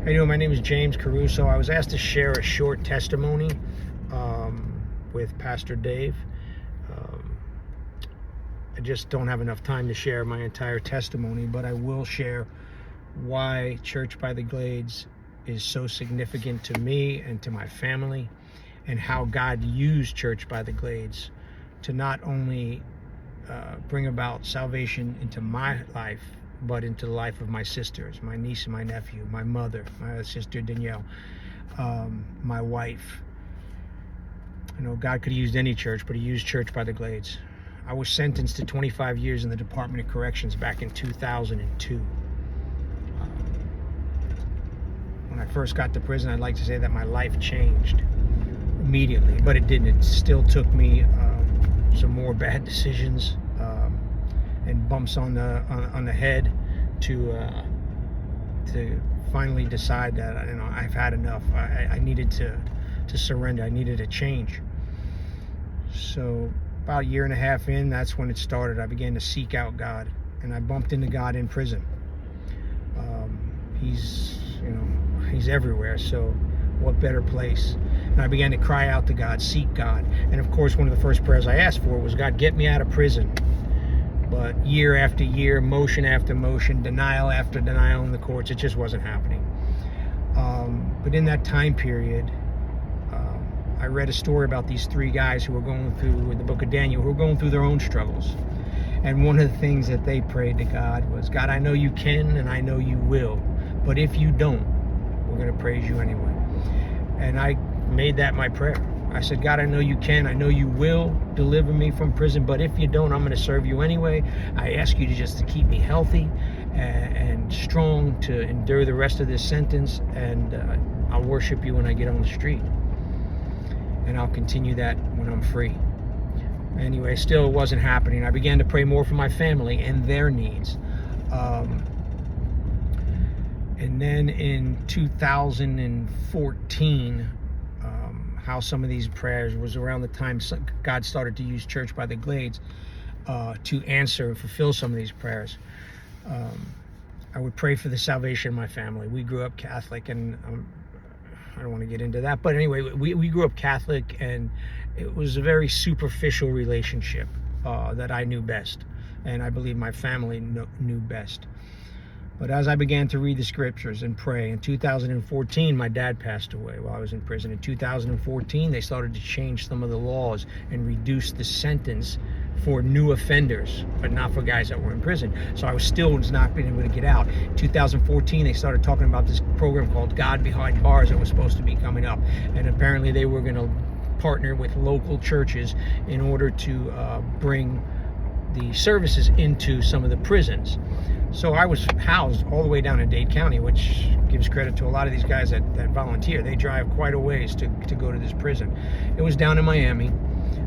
How you doing? My name is James Caruso. I was asked to share a short testimony with Pastor Dave. I just don't have enough time to share my entire testimony, but I will share why Church by the Glades is so significant to me and to my family, and how God used Church by the Glades to not only bring about salvation into my life, but into the life of my sisters, my niece and my nephew, my mother, my sister Danielle, my wife. I know God could have used any church, but he used Church by the Glades. I was sentenced to 25 years in the Department of Corrections back in 2002. When I first got to prison, I'd like to say that my life changed immediately, but it didn't. It still took me some more bad decisions and bumps on the head to finally decide that I've had enough. I needed to surrender. I needed a change. So about a year and a half in, that's when it started. I began to seek out God, and I bumped into God in prison. He's everywhere, so what better place? And I began to cry out to God, seek God. And of course, one of the first prayers I asked for was, God, get me out of prison. But year after year, motion after motion, denial after denial in the courts, it just wasn't happening. But in that time period, I read a story about these three guys who were going through the book of Daniel, who were going through their own struggles. And one of the things that they prayed to God was, God, I know you can and I know you will, but if you don't, we're going to praise you anyway. And I made that my prayer. I said, God, I know you can, I know you will deliver me from prison, but if you don't, I'm going to serve you anyway. I ask you to keep me healthy and strong to endure the rest of this sentence, and I'll worship you when I get on the street. And I'll continue that when I'm free. Anyway, still it wasn't happening. I began to pray more for my family and their needs. And then in 2014, how some of these prayers was around the time God started to use Church by the Glades to answer and fulfill some of these prayers. I would pray for the salvation of my family. We grew up Catholic, and I don't want to get into that, but anyway, we grew up Catholic, and it was a very superficial relationship that I knew best, and I believe my family knew best. But as I began to read the scriptures and pray, in 2014, my dad passed away while I was in prison. In 2014, they started to change some of the laws and reduce the sentence for new offenders, but not for guys that were in prison. So I was not being able to get out. In 2014, they started talking about this program called God Behind Bars that was supposed to be coming up. And apparently they were going to partner with local churches in order to bring the services into some of the prisons. So I was housed all the way down in Dade County, which gives credit to a lot of these guys that volunteer. They drive quite a ways to go to this prison. It was down in Miami.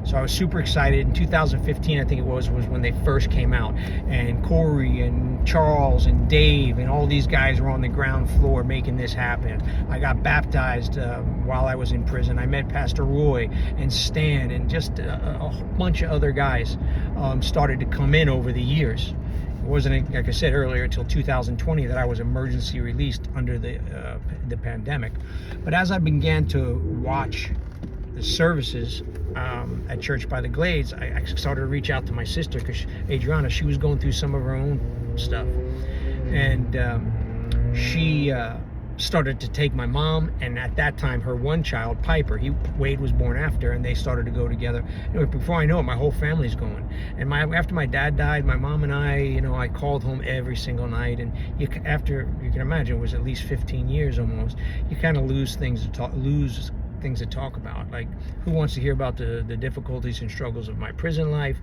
So I was super excited. In 2015, I think it was when they first came out. And Corey and Charles and Dave and all these guys were on the ground floor making this happen. I got baptized while I was in prison. I met Pastor Roy and Stan and just a bunch of other guys started to come in over the years. It wasn't, like I said earlier, until 2020 that I was emergency released under the pandemic. But as I began to watch the services at Church by the Glades, I started to reach out to my sister, because Adriana, she was going through some of her own stuff. And she started to take my mom, and at that time her one child, Piper, Wade was born after, and they started to go together. Anyway, before I know it, my whole family's going. And after my dad died, my mom and I called home every single night, and after, you can imagine, it was at least 15 years almost, you kind of lose things to talk about. Like, who wants to hear about the difficulties and struggles of my prison life?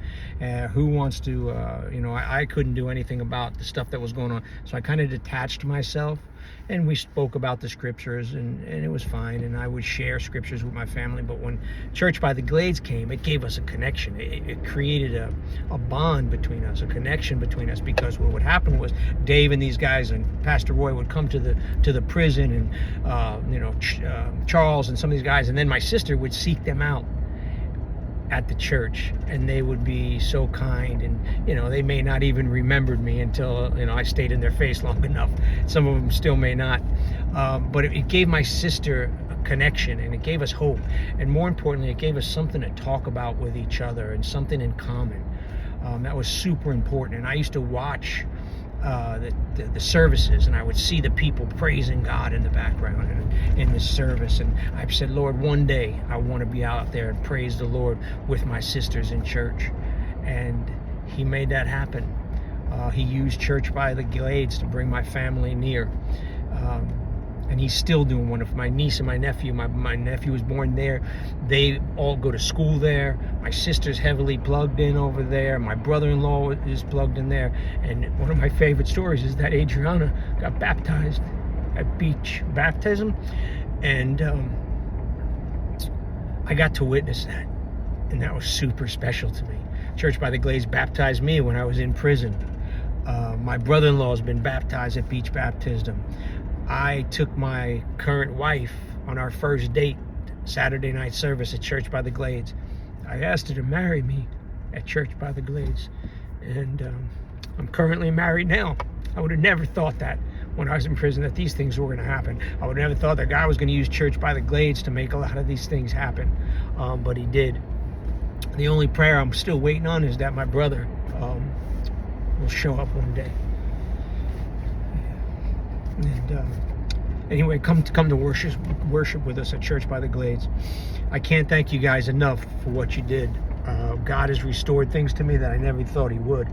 Who wants to I couldn't do anything about the stuff that was going on, so I kind of detached myself, and we spoke about the scriptures, and it was fine, and I would share scriptures with my family. But when Church by the Glades came, it gave us a connection. It created a bond between us, a connection between us, because what would happen was Dave and these guys and Pastor Roy would come to the prison, and Charles and some of these guys, and then my sister would seek them out at the church, and they would be so kind, and they may not even remembered me until I stayed in their face long enough. Some of them still may not, But it gave my sister a connection, and it gave us hope, and more importantly, it gave us something to talk about with each other and something in common. That was super important. And I used to watch the services, and I would see the people praising God in the background and in the service. And I said, Lord, one day I want to be out there and praise the Lord with my sisters in church. And He made that happen. He used Church by the Glades to bring my family near. And He's still doing one. Of my niece and my nephew, my nephew was born there. They all go to school there. My sister's heavily plugged in over there. My brother-in-law is plugged in there. And one of my favorite stories is that Adriana got baptized at beach baptism. And I got to witness that. And that was super special to me. Church by the Glades baptized me when I was in prison. My brother-in-law has been baptized at beach baptism. I took my current wife on our first date, Saturday night service at Church by the Glades. I asked her to marry me at Church by the Glades. And I'm currently married now. I would have never thought that when I was in prison that these things were going to happen. I would have never thought that God was going to use Church by the Glades to make a lot of these things happen. But He did. The only prayer I'm still waiting on is that my brother will show up one day. And anyway, come to worship with us at Church by the Glades. I can't thank you guys enough for what you did. God has restored things to me that I never thought He would.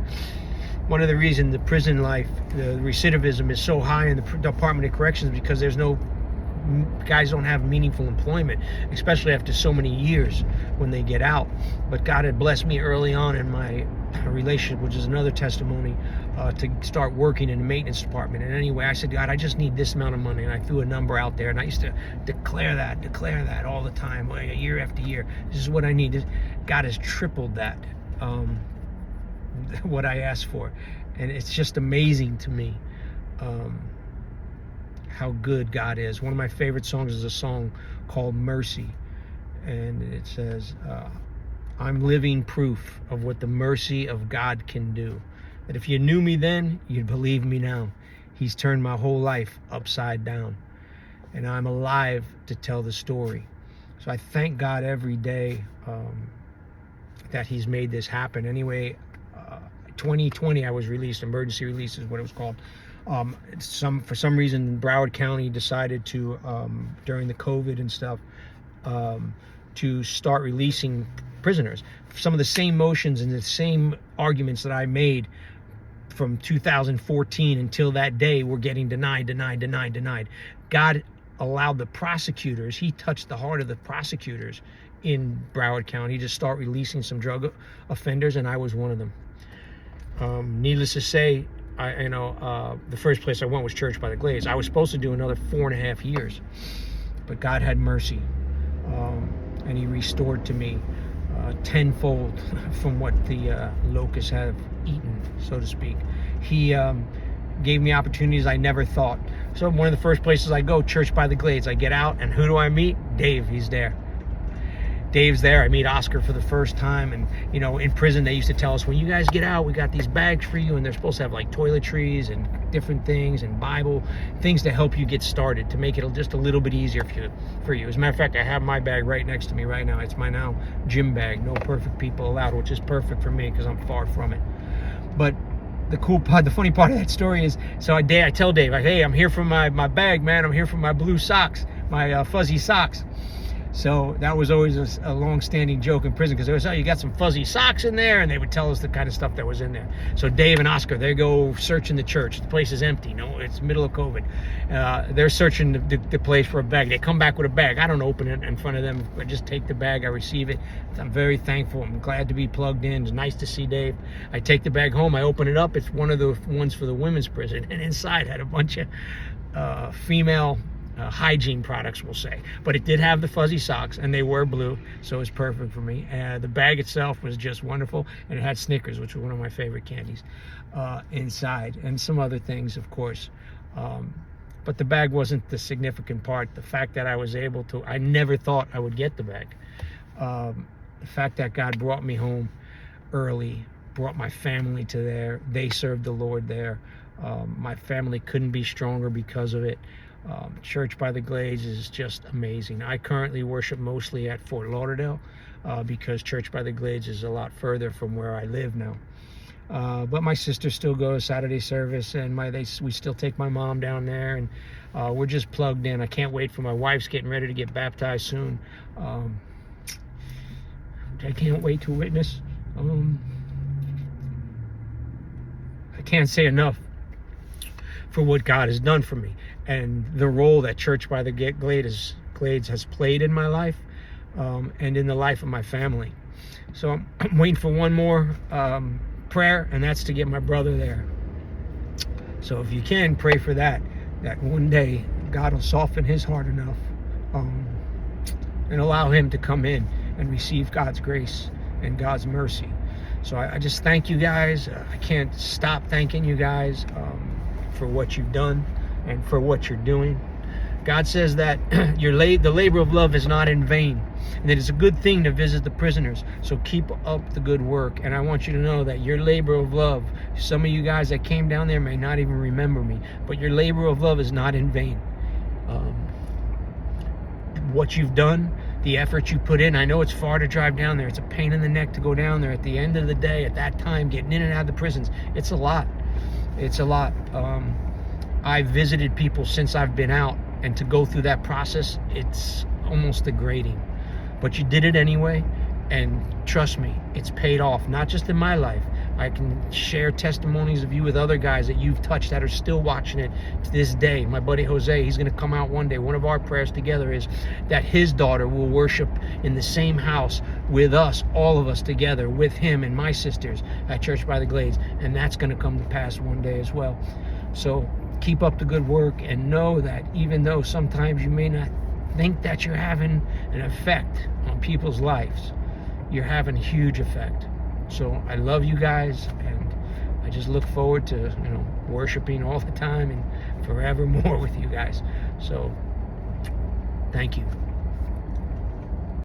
One of the reasons the prison life, the recidivism is so high in the Department of Corrections, because guys don't have meaningful employment, especially after so many years when they get out. But God had blessed me early on in my relationship, which is another testimony, to start working in the maintenance department. And anyway, I said, God, I just need this amount of money, and I threw a number out there, and I used to declare that all the time, year after year. This is what I need. God has tripled that, what I asked for, and it's just amazing to me how good God is. One of my favorite songs is a song called Mercy, and it says, I'm living proof of what the mercy of God can do. That if you knew me then, you'd believe me now. He's turned my whole life upside down, and I'm alive to tell the story. So I thank God every day that He's made this happen. Anyway, 2020 I was released. Emergency release is what it was called. For some reason, Broward County decided to, during the COVID and stuff, to start releasing prisoners. Some of the same motions and the same arguments that I made from 2014 until that day were getting denied. God allowed the prosecutors, He touched the heart of the prosecutors in Broward County to start releasing some drug offenders, and I was one of them. Needless to say, the first place I went was Church by the Glades. I was supposed to do another 4.5 years, but God had mercy, and He restored to me tenfold from what the locusts have eaten, so to speak. He gave me opportunities I never thought. So one of the first places I go, Church by the Glades. I get out, and who do I meet? Dave. He's there. Dave's there. I meet Oscar for the first time, and in prison they used to tell us, when you guys get out, we got these bags for you, and they're supposed to have like toiletries and different things and Bible things to help you get started, to make it just a little bit easier for you. As a matter of fact, I have my bag right next to me right now. It's my now gym bag, No Perfect People Allowed, which is perfect for me because I'm far from it. But the cool part, the funny part of that story is, so I tell Dave, hey, I'm here for my bag, man. I'm here for my blue socks, my fuzzy socks. So that was always a long-standing joke in prison, because they was, you got some fuzzy socks in there, and they would tell us the kind of stuff that was in there. So Dave and Oscar, they go searching the church. The place is empty. It's middle of COVID. They're searching the place for a bag. They come back with a bag. I don't open it in front of them. I just take the bag. I receive it. I'm very thankful. I'm glad to be plugged in. It's nice to see Dave. I take the bag home. I open it up. It's one of the ones for the women's prison, and inside had a bunch of female hygiene products, we'll say, but it did have the fuzzy socks, and they were blue, so it was perfect for me. The bag itself was just wonderful, and it had Snickers, which was one of my favorite candies, inside, and some other things, of course. But the bag wasn't the significant part. The fact that I was able to, I never thought I would get the bag. The fact that God brought me home early, brought my family to there. They served the Lord there. My family couldn't be stronger because of it. Church by the Glades is just amazing. I currently worship mostly at Fort Lauderdale because Church by the Glades is a lot further from where I live now. But my sister still goes Saturday service, and we still take my mom down there, and we're just plugged in. I can't wait for my wife's getting ready to get baptized soon. I can't wait to witness. I can't say enough for what God has done for me and the role that Church by the Glades has played in my life and in the life of my family. So I'm waiting for one more prayer, and that's to get my brother there. So if you can, pray for that one day God will soften his heart enough and allow him to come in and receive God's grace and God's mercy. So I just thank you guys. I can't stop thanking you guys for what you've done and for what you're doing. God says that the labor of love is not in vain, and that it's a good thing to visit the prisoners. So keep up the good work. And I want you to know that your labor of love, some of you guys that came down there may not even remember me, but your labor of love is not in vain. What you've done, the effort you put in. I know it's far to drive down there. It's a pain in the neck to go down there at the end of the day, at that time, getting in and out of the prisons. It's a lot. It's a lot. I've visited people since I've been out, and to go through that process, it's almost degrading. But you did it anyway, and trust me, it's paid off, not just in my life. I can share testimonies of you with other guys that you've touched that are still watching it to this day. My buddy Jose, he's going to come out one day. One of our prayers together is that his daughter will worship in the same house with us, all of us together, with him and my sisters at Church by the Glades. And that's going to come to pass one day as well. So keep up the good work, and know that even though sometimes you may not think that you're having an effect on people's lives, you're having a huge effect. So I love you guys, and I just look forward to worshiping all the time and forevermore with you guys. So thank you.